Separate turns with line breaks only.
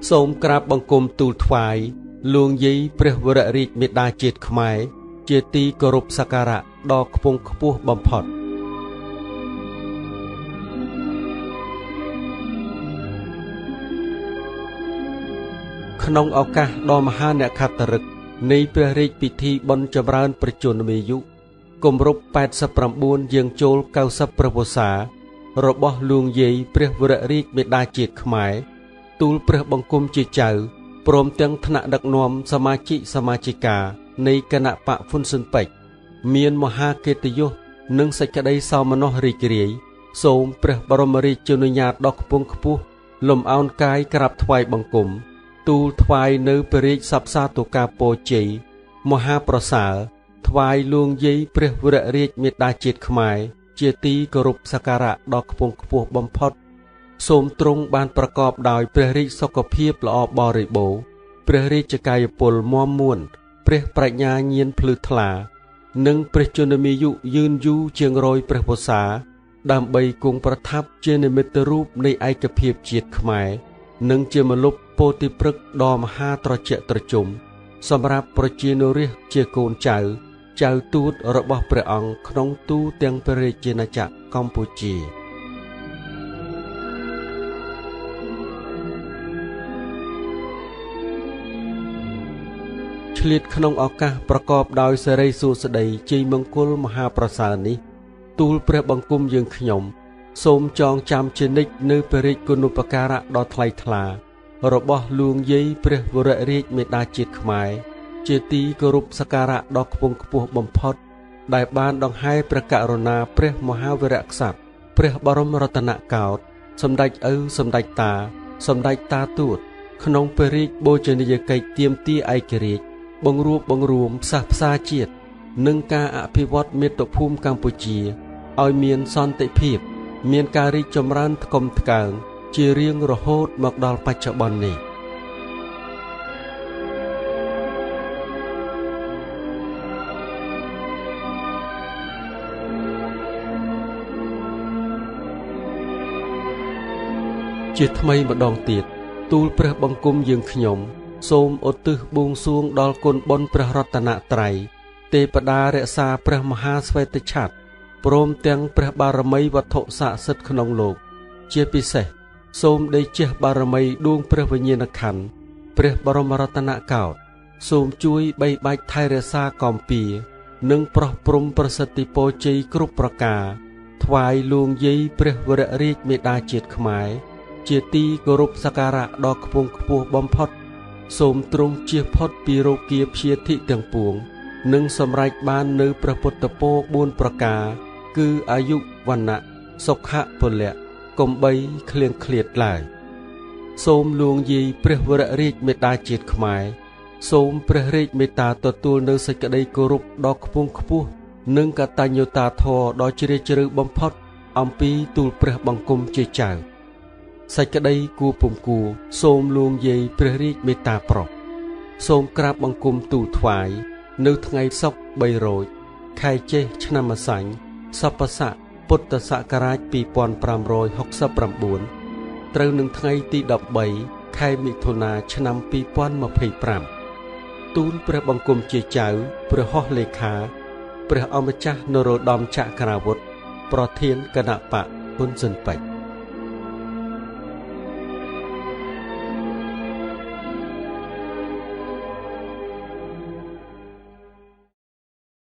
សូមក្រាបបង្គំទូលថ្វាយលួងយាយព្រះវររាជមេដាជាតិខ្មែរជាទីគោរពសក្ការៈដ៏ខ្ពង់ខ្ពស់បំផុតក្នុងឱកាសដ៏មហាអ្នកខត្តឫក្សនៃព្រះរាជពិធីបុណ្យចម្រើនប្រជន្មាយុគម្រប់89យាងចូល90ព្រះវស្សារបស់លួងយាយព្រះវររាជមេដាជាតិខ្មែរទូលព្រះបង្គំជាចៅព្រមទាំងថ្នាក់ដឹកនាំសមាជិកសមាជិកានៃគណៈបកហ៊ុនស៊ិនប៉ិចមានមហាកិត្តិយសនិងសេចក្តីសោមនស្សរីករាយសូមព្រះបរមរាជនុញ្ញាតដ៏ខ្ពង់ខ្ពស់លំអោនកាយក្រាបថ្វាយបង្គំទូលថ្វាយនៅព្រះរាជសព្វសាតុការពរជ័យមហាប្រសើរថ្វាយលួងយាយព្រះវររាជមេដាជាតិខ្មែរជាទីគោរពសក្ការៈដ៏ខ្ពង់ខ្ពស់បំផុតសូមទ្រង់បានប្រកបដោយព្រះរាជសុខភាពល្អបរិបូរណ៍ព្រះរាជកាយពលមាំមួនព្រះប្រាជ្ញាញាណភ្លឺថ្លានិងព្រះជន្មាយុយឺនយូរជាង100ព្រះវស្សាដើម្បីគង់ប្រថាប់ជានិមិត្តរូបនៃឯកភាពជាតិខ្មែរនិងជាម្លប់ពោធិព្រឹក្សដ៏មហាត្រជាក់ត្រជុំសម្រាប់ប្រជានុរាស្ត្រជាកូនចៅទូតរបស់ព្រះអង្គក្នុងទូទាំងព្រះរាជាណាចក្រកម្ពុជាឆ្លៀតក្នុងឱកាសប្រកបដោយសិរីសួស្តីជ័យមង្គលមហាប្រសើរនេះទូលព្រះបង្គំយើងខ្ញុំសូមចងចាំជានិច្ចនៅព្រះរាជគុណូបការៈដ៏ថ្លៃថ្លារបស់លួងយាយព្រះវររាជមេដាជាតិខ្មែរជាទីគោរពសក្ការៈដ៏ខ្ពង់ខ្ពស់បំផុតដែលបានដង្ហែព្រះករុណាព្រះមហាវីរក្សត្រព្រះបរមរតនកោដ្ឋសម្ដេចឪសម្ដេចតាសម្ដេចតាទូតក្នុងព្រះរាជបូជនីយកិច្ចទាមទារឯករាជ្យបង្រួបបង្រួមផ្សះផ្សាជាតិនិងការអភិវឌ្ឍមាតុភូមិកម្ពុជាឲ្យមានសន្តិភាពមានការរីកចម្រើនថ្កុំថ្កើងជារៀងរហូតមកដល់បច្ចុប្បន្ននេះជាថ្មីម្ដងទៀតទូលព្រះបង្គំយើងខ្ញុំសូមឧទ្ទិសបួងសួងដល់គុណបុណ្យព្រះរតនត្រ័យទេពតារក្សាព្រះមហាស្វេតឆ័ត្រព្រមទាំងព្រះបារមីវត្ថុស័ក្តិសិទ្ធិក្នុងលោកជាពិសេសសូមដេជះបារមីដួងព្រះវិញ្ញាណក្ខន្ធព្រះបរមរតនកោដ្ឋសូមជួយបីបាច់ថែរក្សាកំពីនិងប្រោះព្រំប្រសិទ្ធិពរជ័យគ្រប់ប្រការថ្វាយលួងយាយព្រះវររាជមេដាជាតិខ្មែរជាទីគោរពសក្ការៈដ៏ខ្ពង់ខ្ពស់បំផុតសូមទ្រង់ជៀសផុតពីរោគាព្យាធិទាំងពួងនិងសម្រេចបាននៅព្រះពុទ្ធពរ4ប្រការគឺអាយុវណ្ណៈសុខៈពលៈកុំបីឃ្លៀងឃ្លាតឡើយសូមលួងយាយព្រះវររាជមេដាជាតិខ្មែរសូមព្រះរាជមេត្តាទទួលនៅសេចក្តីគោរពដ៏ខ្ពង់ខ្ពស់និងកតញ្ញូតាធម៌ដ៏ជ្រាលជ្រៅបំផុតអំពីទូលព្រះបង្គំជាចៅសេចក្តីគួរពុំគួរសូមលួងយាយព្រះរាជមេត្តាប្រុសសូមក្រាបបង្គំទូលថ្វាយនៅថ្ងៃសុក្រ3រោចខែចេសឆ្នាំម្សាញ់សព្វស័កពុទ្ធសករាជ2569ត្រូវនឹងថ្ងៃទី13ខែមិថុនាឆ្នាំ2025ទូលព្រះបង្គំជាចៅព្រះហស្ថលេខាព្រះអម្ចាស់នរោត្តមចក្រាវុធប្រធានគណៈបកហ៊ុនស៊ិនប៉ិច